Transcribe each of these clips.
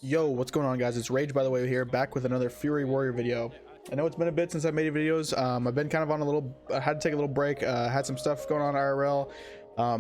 Yo, what's going on, guys? It's Rage, by the way, here, back with another Fury Warrior video. I know it's been a bit since I made videos. I've been kind of on I had to take a little break, had some stuff going on IRL,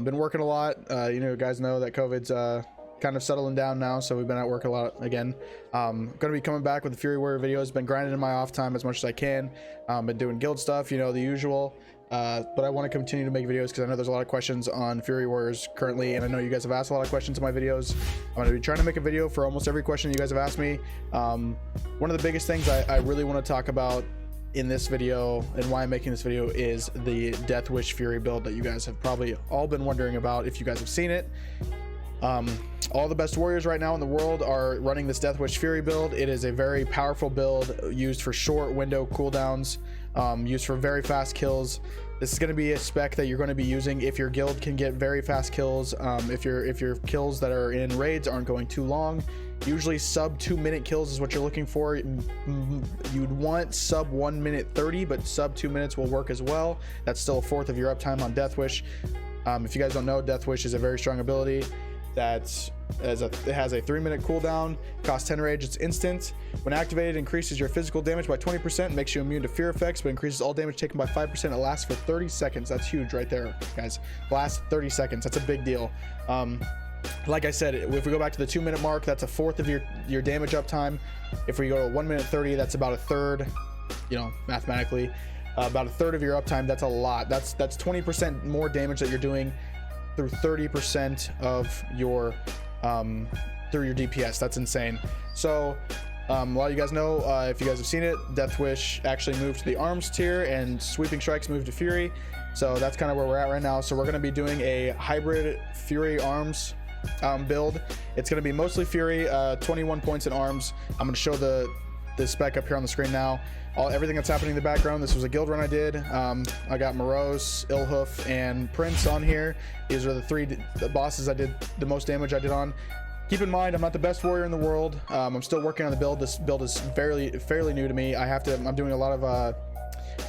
been working a lot. You know, guys know that COVID's kind of settling down now, so we've been at work a lot again. Gonna be coming back with the Fury Warrior videos. Been grinding in my off time as much as I can. Been doing guild stuff, you know, the usual. But I want to continue to make videos because I know there's a lot of questions on Fury Warriors currently, and I know you guys have asked a lot of questions in my videos. I'm going to be trying to make a video for almost every question you guys have asked me. One of the biggest things I really want to talk about in this video, and why I'm making this video, is the Deathwish Fury build that you guys have probably all been wondering about if you guys have seen it. All the best warriors right now in the world are running this Deathwish Fury build. It is a very powerful build used for short window cooldowns, used for very fast kills. This is going to be a spec that you're going to be using if your guild can get very fast kills, if your kills that are in raids aren't going too long. Usually sub 2-minute kills is what you're looking for. You'd want sub 1 minute 30, but sub 2 minutes will work as well. That's still a fourth of your uptime on Deathwish. If you guys don't know, Deathwish is a very strong ability that it has a 3-minute cooldown, costs 10 rage, it's instant. When activated, increases your physical damage by 20%, makes you immune to fear effects, but increases all damage taken by 5%. It lasts for 30 seconds. That's huge right there, guys. Lasts 30 seconds. That's a big deal. Like I said, if we go back to the 2-minute mark, that's a fourth of your damage uptime. If we go to 1 minute 30, that's about a third, you know, mathematically, about a third of your uptime. That's a lot. That's 20% more damage that you're doing through 30% of your through your DPS. That's insane. So a lot of you guys know, if you guys have seen it, Deathwish actually moved to the arms tier and sweeping strikes moved to Fury. So that's kind of where we're at right now. So we're going to be doing a hybrid Fury arms build. It's going to be mostly Fury, 21 points in arms. I'm going to show the spec up here on the screen now. Everything that's happening in the background. This was a guild run I did. I got Morose, Illhoof, and Prince on here. These are the bosses I did the most damage I did on. Keep in mind, I'm not the best warrior in the world. I'm still working on the build. This build is fairly new to me. I'm doing a lot of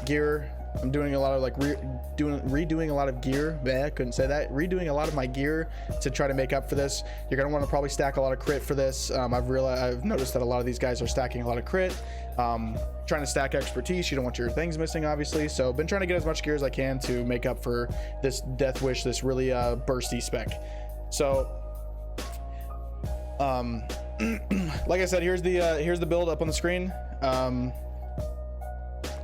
gear. I'm doing a lot of redoing a lot of gear. I couldn't say that. Redoing a lot of my gear to try to make up for this. You're gonna want to probably stack a lot of crit for this. I've noticed that a lot of these guys are stacking a lot of crit. Trying to stack expertise. You don't want your things missing, obviously. So been trying to get as much gear as I can to make up for this Deathwish, this really bursty spec. So like I said, here's the build up on the screen.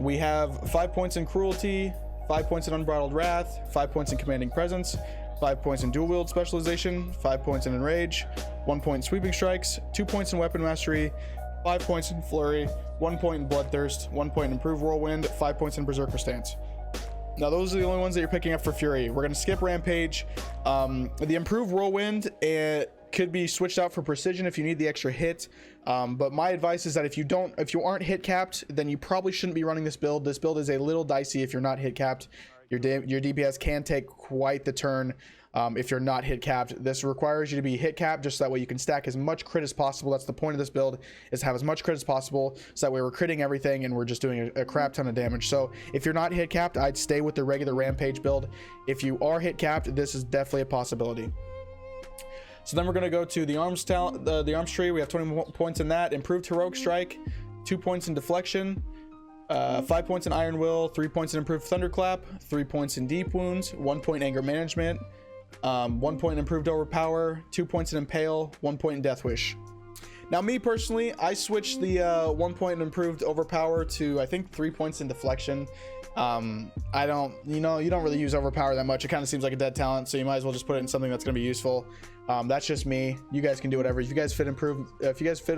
We have 5 points in cruelty, 5 points in unbridled wrath, 5 points in commanding presence, 5 points in dual wield specialization, 5 points in enrage, 1 point in sweeping strikes, 2 points in weapon mastery, 5 points in flurry, 1 point in bloodthirst, 1 point in improved whirlwind, 5 points in berserker stance. Now those are the only ones that you're picking up for Fury. We're going to skip rampage. The improved whirlwind could be switched out for precision if you need the extra hit, but my advice is that if you aren't hit capped, then you probably shouldn't be running this build. This build is a little dicey if you're not hit capped. Your DPS can take quite the turn if you're not hit capped. This requires you to be hit capped just so that way you can stack as much crit as possible. That's the point of this build, is to have as much crit as possible, so that way we're critting everything and we're just doing a crap ton of damage. So if you're not hit capped, I'd stay with the regular rampage build. If you are hit capped, this is definitely a possibility. So then we're going to go to the arms the arms tree. We have 20 points in that. Improved heroic strike, 2 points in deflection, 5 points in iron will, 3 points in improved thunderclap, 3 points in deep wounds, 1 point in anger management, 1 point in improved overpower, 2 points in impale, 1 point in deathwish. Now me personally, I switched the 1 point in improved overpower to, I think, 3 points in deflection. You don't really use overpower that much. It kind of seems like a dead talent, so you might as well just put it in something that's going to be useful. That's just me. You guys can do whatever. If you guys fit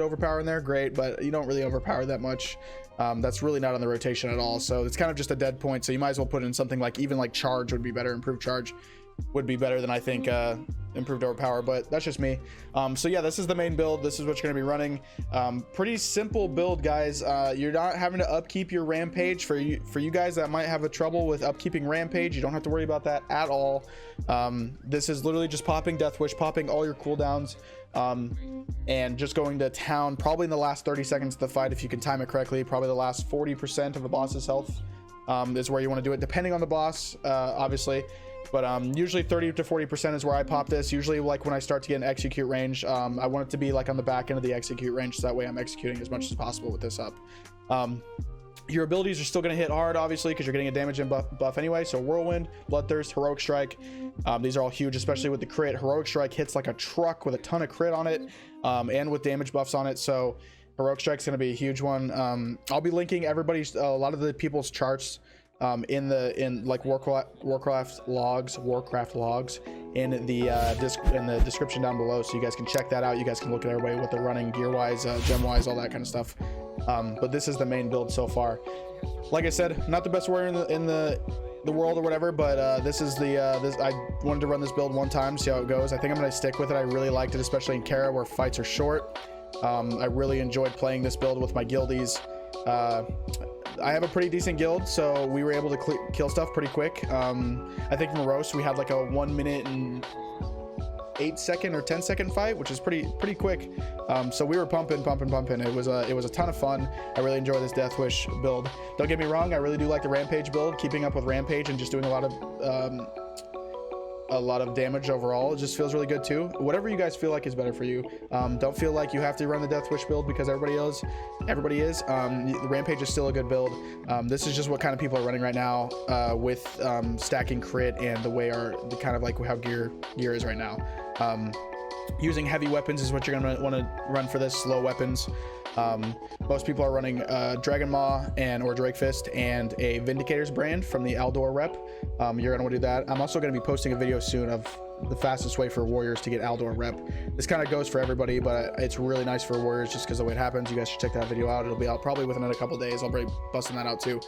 overpower in there, great, but you don't really overpower that much. That's really not on the rotation at all, so it's kind of just a dead point. So you might as well put it in something like, even like charge would be better. Improved charge would be better than, I think, improved overpower, but that's just me. So yeah, this is the main build. This is what you're going to be running. Pretty simple build, guys. You're not having to upkeep your rampage. For you guys that might have a trouble with upkeeping rampage, you don't have to worry about that at all. This is literally just popping Deathwish, popping all your cooldowns, and just going to town probably in the last 30 seconds of the fight if you can time it correctly. Probably the last 40% of the boss's health is where you want to do it, depending on the boss, obviously. But usually 30 to 40% is where I pop this. Usually like when I start to get an execute range, I want it to be like on the back end of the execute range, so that way I'm executing as much as possible with this up. Your abilities are still going to hit hard, obviously, because you're getting a damage and buff anyway. So Whirlwind, Bloodthirst, Heroic Strike, these are all huge, especially with the crit. Heroic Strike hits like a truck with a ton of crit on it, and with damage buffs on it. So Heroic Strike's going to be a huge one. I'll be linking everybody's, a lot of the people's charts in like Warcraft logs in the description down below, so you guys can check that out. You guys can look at everybody what they're running gear wise, gem wise, all that kind of stuff. But this is the main build so far. Like I said, not the best warrior in the world or whatever, but this is the I wanted to run this build one time, see how it goes. I think I'm gonna stick with it. I really liked it, especially in Kara where fights are short. I really enjoyed playing this build with my guildies. I have a pretty decent guild, so we were able to kill stuff pretty quick. I think Morose, we had like a 1 minute and 8 second or 10 second fight, which is pretty quick. So we were pumping. It was a ton of fun. I really enjoy this Deathwish build. Don't get me wrong, I really do like the Rampage build. Keeping up with Rampage and just doing a lot of damage overall, it just feels really good too. Whatever you guys feel like is better for you. Don't feel like you have to run the Deathwish build because everybody is. The Rampage is still a good build. This is just what kind of people are running right now, with stacking crit and the way the kind of like how gear is right now. Using heavy weapons is what you're gonna want to run for this. Slow weapons. Most people are running Dragon Maw or Drake Fist and a Vindicator's brand from the Aldor rep. You're gonna want to do that. I'm also gonna be posting a video soon of the fastest way for warriors to get Aldor rep. This kind of goes for everybody, but it's really nice for warriors just because the way it happens. You guys should check that video out. It'll be out probably within a couple days. I'll be busting that out too.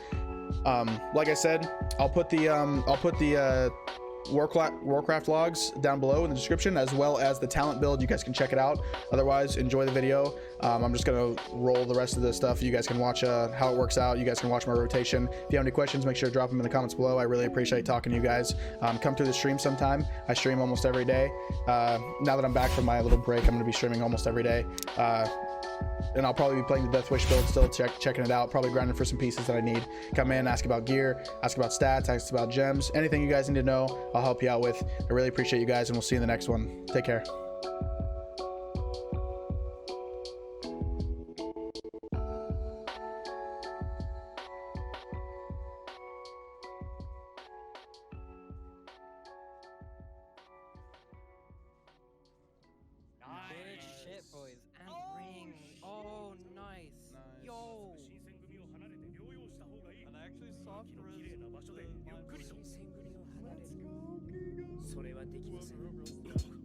Like I said, I'll put the Warcraft logs down below in the description, as well as the talent build. You guys can check it out. Otherwise, enjoy the video. I'm just gonna roll the rest of the stuff. You guys can watch how it works out. You guys can watch my rotation. If you have any questions, make sure to drop them in the comments below. I really appreciate talking to you guys. Come through the stream sometime. I stream almost every day. Now that I'm back from my little break, I'm gonna be streaming almost every day. And I'll probably be playing the Deathwish build still, checking it out, probably grinding for some pieces that I need. Come in, ask about gear, ask about stats, ask about gems, anything you guys need to know, I'll help you out with. I really appreciate you guys, and we'll see you in the next one. Take care. Boys and ring. Oh, nice. Yo. And I actually soft res. Let's go.